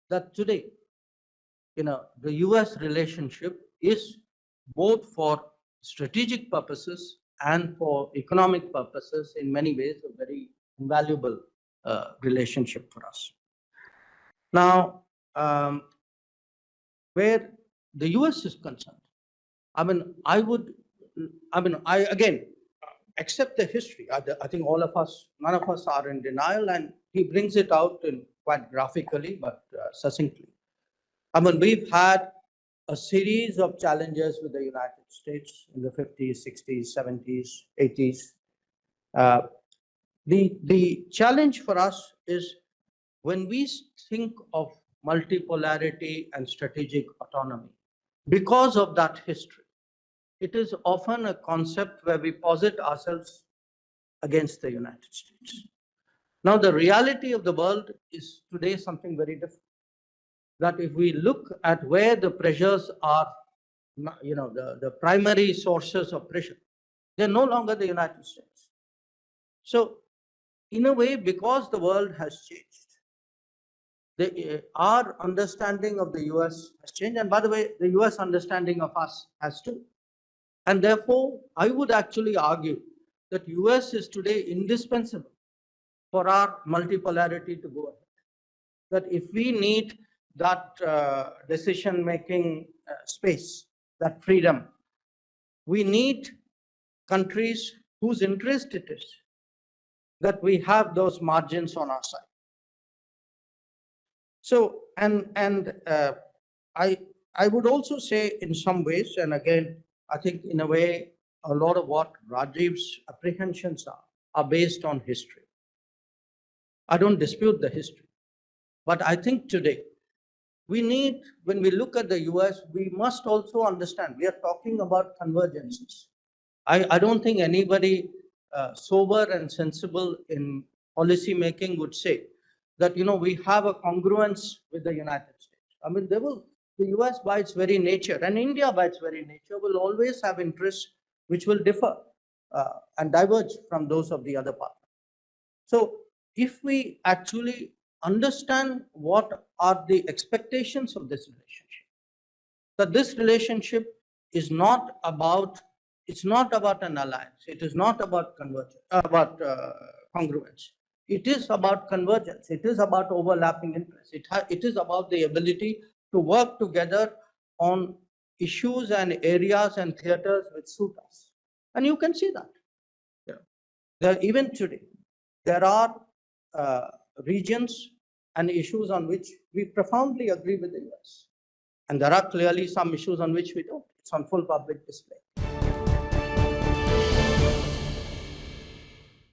that today, the US relationship is both for strategic purposes and for economic purposes, in many ways, a very invaluable relationship for us. Now, where the US is concerned, I again accept the history. I think none of us are in denial, and he brings it out in quite graphically, but succinctly. We've had a series of challenges with the United States in the 50s, 60s, 70s, 80s. The challenge for us is when we think of multipolarity and strategic autonomy, because of that history, it is often a concept where we posit ourselves against the United States. Now, the reality of the world is today something very different. That if we look at where the pressures are, the primary sources of pressure, they're no longer the United States. So, in a way, because the world has changed, our understanding of the US has changed. And by the way, the US understanding of us has too. And therefore, I would actually argue that US is today indispensable for our multipolarity to go ahead. That if we need that decision-making space, that freedom, we need countries whose interest it is that we have those margins on our side. So, I would also say in some ways, and again, I think in a way, a lot of what Rajiv's apprehensions are based on history. I don't dispute the history, but I think today, when we look at the US, we must also understand, we are talking about convergences. I don't think anybody sober and sensible in policy making would say that, we have a congruence with the United States. The US by its very nature and India by its very nature will always have interests which will differ and diverge from those of the other partners. So if we actually understand what are the expectations of this relationship, that this relationship is not about an alliance, it is not about congruence, it is about convergence, it is about overlapping interests, it is about the ability to work together on issues and areas and theaters which suit us. And you can see that. Even today, there are regions and issues on which we profoundly agree with the US. And there are clearly some issues on which we don't. It's on full public display.